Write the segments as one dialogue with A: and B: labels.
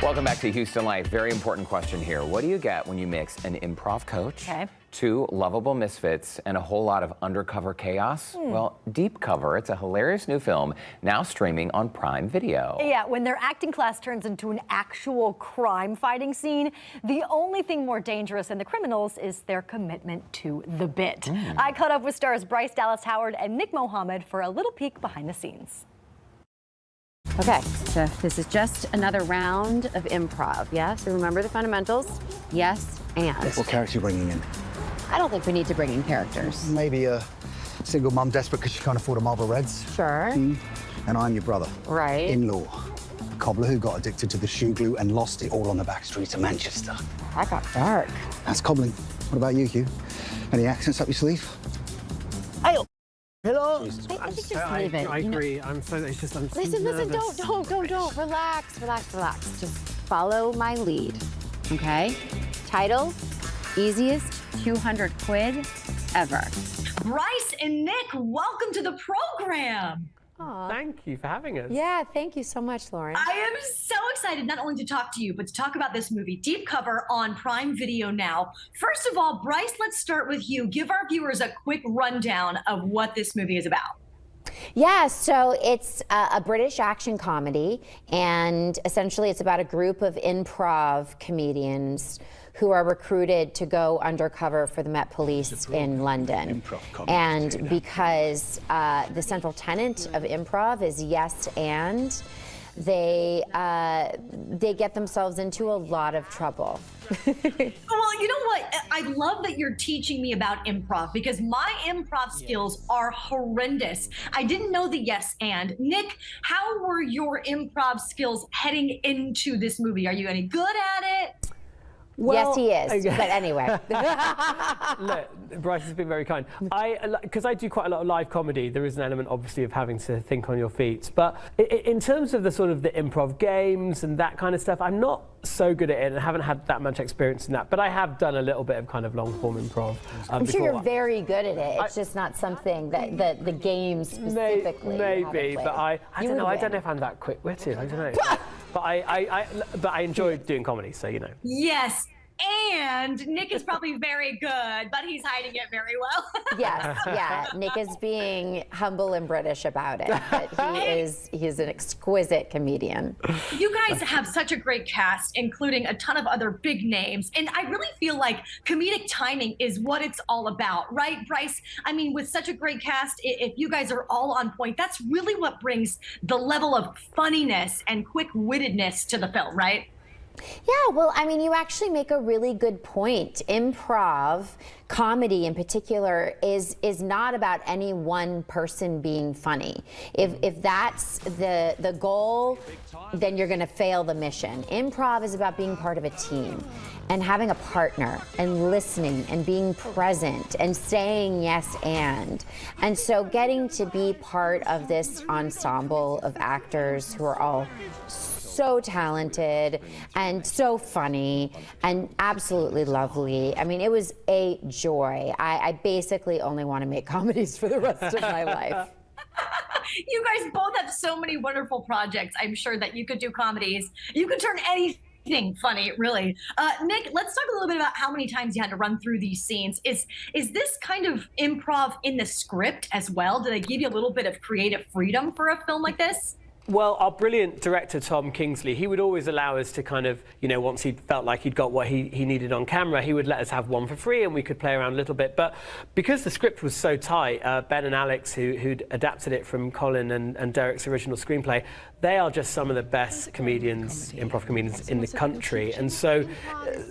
A: Welcome back to Houston Life. Very important question here. What do you get when you mix an improv coach, two lovable misfits, and a whole lot of undercover chaos? Well, Deep Cover, it's a hilarious new film now streaming on Prime Video.
B: Yeah, when their acting class turns into an actual crime-fighting scene, the only thing more dangerous than the criminals is their commitment to the bit. I caught up with stars Bryce Dallas Howard and Nick Mohammed for a little peek behind the scenes.
C: Okay, so this is just another round of improv, yeah? So remember the fundamentals? Yes, and.
D: What character are you bringing in?
C: I don't think we need to bring in characters.
D: Maybe a single mum desperate because she can't afford a Marlboro Reds.
C: Sure.
D: And I'm your brother.
C: Right.
D: In-law. A cobbler who got addicted to the shoe glue and lost it all on the back streets of Manchester.
C: That got dark.
D: That's cobbling. What about you, Hugh? Any accents up your sleeve?
C: Hey.
D: Hello.
C: I think just leave it.
E: I agree. I'm just
C: Listen, don't. Relax. Just follow my lead, okay? Title, easiest 200 quid ever.
B: Bryce and Nick, welcome to the program.
C: Aww.
E: Thank you for having us.
C: Yeah, thank you so much, Lauren.
F: I am so excited not only to talk to you, but to talk about this movie, Deep Cover, on Prime Video now. First of all, Bryce, let's start with you. Give our viewers a quick rundown of what this movie is about.
C: Yeah, so it's a British action comedy, and essentially it's about a group of improv comedians who are recruited to go undercover for the Met Police in London. And because the central tenet of improv is yes and, they get themselves into a lot of trouble.
F: Well, you know what? I love that you're teaching me about improv because my improv skills are horrendous. I didn't know the yes and. Nick, how were your improv skills heading into this movie? Are you any good at it?
C: Well, yes, he is. But anyway.
E: Look, Bryce has been very kind. Because I do quite a lot of live comedy, there is an element, obviously, of having to think on your feet. But in terms of the sort of the improv games and that kind of stuff, I'm not so good at it and haven't had that much experience in that. But I have done a little bit of kind of long-form improv.
C: I'm sure you're very good at it. It's just not something that the games specifically.
E: Maybe, but I don't know. I don't know if I'm that quick-witted. I don't know. But I enjoy doing comedy, so you know.
F: Yes. And Nick is probably very good, but he's hiding it very well.
C: Yes, yeah. Nick is being humble and British about it, but he's an exquisite comedian.
F: You guys have such a great cast, including a ton of other big names, and I really feel like comedic timing is what it's all about, right, Bryce? I mean, with such a great cast, if you guys are all on point, that's really what brings the level of funniness and quick-wittedness to the film, right?
C: Yeah, well, I mean, you actually make a really good point. Improv, comedy in particular, is not about any one person being funny. If that's the goal, then you're going to fail the mission. Improv is about being part of a team and having a partner and listening and being present and saying yes and so getting to be part of this ensemble of actors who are all so talented and so funny and absolutely lovely. I mean, it was a joy. I basically only want to make comedies for the rest of my life.
F: You guys both have so many wonderful projects. I'm sure that you could do comedies. You could turn anything funny, really. Nick, let's talk a little bit about how many times you had to run through these scenes. Is this kind of improv in the script as well? Did they give you a little bit of creative freedom for a film like this?
E: Well, our brilliant director, Tom Kingsley, he would always allow us to kind of, you know, once he felt like he'd got what he needed on camera, he would let us have one for free and we could play around a little bit. But because the script was so tight, Ben and Alex, who'd adapted it from Colin and Derek's original screenplay, they are just some of the best comedians, improv comedians in the country. And so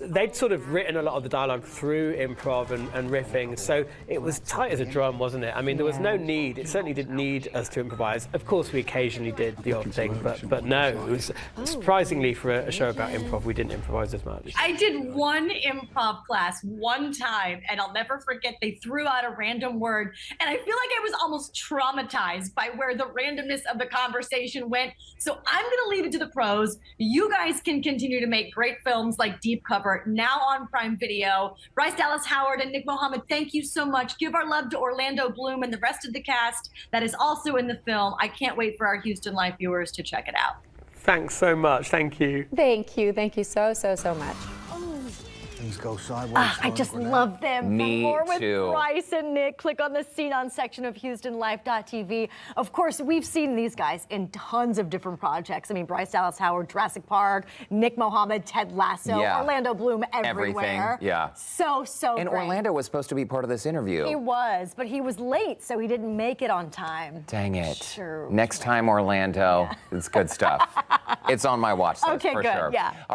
E: they'd sort of written a lot of the dialogue through improv and riffing. So it was tight as a drum, wasn't it? I mean, there was no need, it certainly didn't need us to improvise. Of course, we occasionally did the odd thing, but no, it was surprisingly for a show about improv, we didn't improvise as much.
F: I did one improv class one time, and I'll never forget, they threw out a random word, and I feel like I was almost traumatized by where the randomness of the conversation went. So I'm gonna leave it to the pros. You guys can continue to make great films like Deep Cover, now on Prime Video. Bryce Dallas Howard and Nick Mohammed, thank you so much. Give our love to Orlando Bloom and the rest of the cast that is also in the film. I can't wait for our Houston Life viewers to check it out.
E: Thanks so much. Thank you.
C: Thank you. Thank you so much.
D: Things go sideways.
B: I just love them.
A: Me
B: For more with
A: too.
B: Bryce and Nick, click on the Scene On section of HoustonLife.tv. Of course, we've seen these guys in tons of different projects. I mean, Bryce Dallas Howard, Jurassic Park, Nick Mohammed, Ted Lasso,
A: Yeah.
B: Orlando Bloom, everywhere.
A: Everything, yeah.
B: So
A: And
B: great.
A: Orlando was supposed to be part of this interview.
B: He was, but he was late, so he didn't make it on time.
A: Dang it.
B: Sure.
A: Next time, Orlando. It's good stuff. It's on my watch list
B: Okay,
A: for
B: good,
A: sure.
B: yeah.